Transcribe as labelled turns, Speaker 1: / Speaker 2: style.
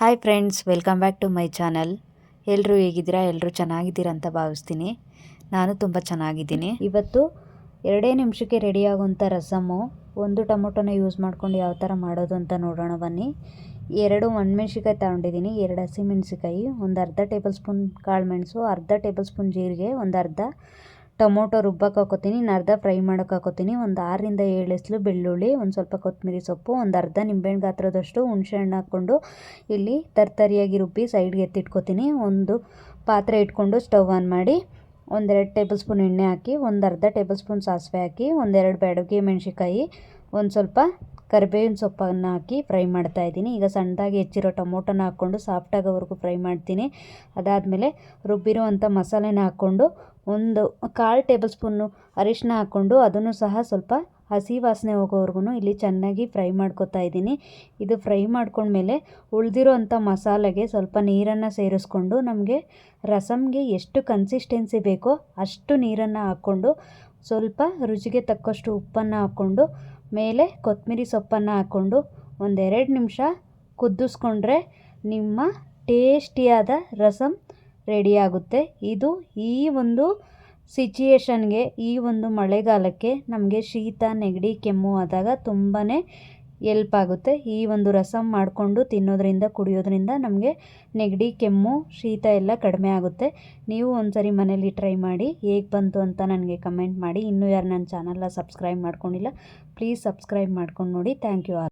Speaker 1: Hi friends, welcome back to my channel. ಎಲ್ಲರೂ ಹೇಗಿದ್ದೀರಾ? ಎಲ್ಲರೂ ಚೆನ್ನಾಗಿದ್ದೀರಾ ಅಂತ ಭಾವಿಸ್ತೀನಿ. ನಾನು ತುಂಬ ಚೆನ್ನಾಗಿದ್ದೀನಿ. ಇವತ್ತು 2 ನಿಮಿಷಕ್ಕೆ ರೆಡಿಯಾಗುವಂಥ ರಸಮ್ಮು. 1 ಟೊಮೊಟೊನ ಯೂಸ್ ಮಾಡ್ಕೊಂಡು ಯಾವ ಥರ ಮಾಡೋದು ಅಂತ ನೋಡೋಣ ಬನ್ನಿ. 2 ಒಣಮೆಣ್ಸಿಕಾಯಿ ತಗೊಂಡಿದ್ದೀನಿ, 2 ಹಸಿಮೆಣ್ಸಿಕಾಯಿ, ಒಂದು ಅರ್ಧ ಟೇಬಲ್ ಸ್ಪೂನ್ ಕಾಳುಮೆಣಸು, ಅರ್ಧ ಟೇಬಲ್ ಸ್ಪೂನ್ ಜೀರಿಗೆ, ಒಂದು ಅರ್ಧ ಟೊಮೊಟೊ ರುಬ್ಬಕ್ಕೆ ಹಾಕೋತೀನಿ, ಇನ್ನು ಅರ್ಧ ಫ್ರೈ ಮಾಡೋಕೆ ಹಾಕೋತೀನಿ, ಒಂದು 6ರಿಂದ 7 ಎಸಳು ಬೆಳ್ಳುಳ್ಳಿ, ಒಂದು ಸ್ವಲ್ಪ ಕೊತ್ತಂಬರಿ ಸೊಪ್ಪು, ಒಂದು ಅರ್ಧ ನಿಂಬೆಹಣ್ಣು ಗಾತ್ರದಷ್ಟು ಹುಣಸೆಹಣ್ಣು ಹಾಕ್ಕೊಂಡು ಇಲ್ಲಿ ತರ್ತರಿಯಾಗಿ ರುಬ್ಬಿ ಸೈಡ್ಗೆ ಎತ್ತಿಟ್ಕೋತೀನಿ. ಒಂದು ಪಾತ್ರೆ ಇಟ್ಕೊಂಡು ಸ್ಟವ್ ಆನ್ ಮಾಡಿ 1-2 ಟೇಬಲ್ ಸ್ಪೂನ್ ಎಣ್ಣೆ ಹಾಕಿ, ಒಂದು ಅರ್ಧ ಟೇಬಲ್ ಸ್ಪೂನ್ ಸಾಸಿವೆ ಹಾಕಿ, 1-2 ಬ್ಯಾಡಗಿ ಮೆಣಸಿಕಾಯಿ, ಒಂದು ಸ್ವಲ್ಪ ಕರಿಬೇವಿನ ಸೊಪ್ಪನ್ನು ಹಾಕಿ ಫ್ರೈ ಮಾಡ್ತಾಯಿದ್ದೀನಿ. ಈಗ ಸಣ್ಣದಾಗಿ ಹೆಚ್ಚಿರೋ ಟೊಮೊಟೊನ ಹಾಕ್ಕೊಂಡು ಸಾಫ್ಟಾಗೋವರೆಗೂ ಫ್ರೈ ಮಾಡ್ತೀನಿ. ಅದಾದಮೇಲೆ ರುಬ್ಬಿರುವಂಥ ಮಸಾಲೆನ ಹಾಕ್ಕೊಂಡು ಒಂದು 1/4 ಟೇಬಲ್ ಸ್ಪೂನು ಅರಿಶಿನ ಹಾಕ್ಕೊಂಡು ಅದನ್ನು ಸಹ ಸ್ವಲ್ಪ ಹಸಿ ವಾಸನೆ ಹೋಗೋವರೆಗೂ ಇಲ್ಲಿ ಚೆನ್ನಾಗಿ ಫ್ರೈ ಮಾಡ್ಕೊತಾ ಇದ್ದೀನಿ. ಇದು ಫ್ರೈ ಮಾಡ್ಕೊಂಡ್ಮೇಲೆ ಉಳಿದಿರೋ ಅಂಥ ಮಸಾಲೆಗೆ ಸ್ವಲ್ಪ ನೀರನ್ನು ಸೇರಿಸ್ಕೊಂಡು ನಮಗೆ ರಸಮ್ಗೆ ಎಷ್ಟು ಕನ್ಸಿಸ್ಟೆನ್ಸಿ ಬೇಕೋ ಅಷ್ಟು ನೀರನ್ನು ಹಾಕ್ಕೊಂಡು ಸ್ವಲ್ಪ ರುಚಿಗೆ ತಕ್ಕಷ್ಟು ಉಪ್ಪನ್ನು ಹಾಕ್ಕೊಂಡು ಮೇಲೆ ಕೊತ್ತಂಬರಿ ಸೊಪ್ಪನ್ನು ಹಾಕ್ಕೊಂಡು 1-2 ನಿಮಿಷ ಕುದಿಸ್ಕೊಂಡ್ರೆ ನಿಮ್ಮ ಟೇಸ್ಟಿಯಾದ ರಸಮ್ ರೆಡಿಯಾಗುತ್ತೆ. ಇದು ಈ ಒಂದು ಸಿಚುಯೇಷನ್ಗೆ, ಈ ಒಂದು ಮಳೆಗಾಲಕ್ಕೆ ನಮಗೆ ಶೀತ ನೆಗಡಿ ಕೆಮ್ಮು ಆದಾಗ ತುಂಬಾ ಎಲ್ಪ್ ಆಗುತ್ತೆ. ಈ ಒಂದು ರಸಮ್ ಮಾಡಿಕೊಂಡು ತಿನ್ನೋದ್ರಿಂದ ಕುಡಿಯೋದ್ರಿಂದ ನಮಗೆ ನೆಗಡಿ ಕೆಮ್ಮು ಶೀತ ಎಲ್ಲ ಕಡಿಮೆ ಆಗುತ್ತೆ. ನೀವು ಒಂದ್ಸರಿ ಮನೇಲಿ ಟ್ರೈ ಮಾಡಿ, ಹೇಗೆ ಬಂತು ಅಂತ ನನಗೆ ಕಮೆಂಟ್ ಮಾಡಿ. ಇನ್ನೂ ಯಾರು ನನ್ನ ಚಾನಲ್ನ ಸಬ್ಸ್ಕ್ರೈಬ್ ಮಾಡ್ಕೊಂಡಿಲ್ಲ, ಪ್ಲೀಸ್ ಸಬ್ಸ್ಕ್ರೈಬ್ ಮಾಡ್ಕೊಂಡು ನೋಡಿ. Thank you all.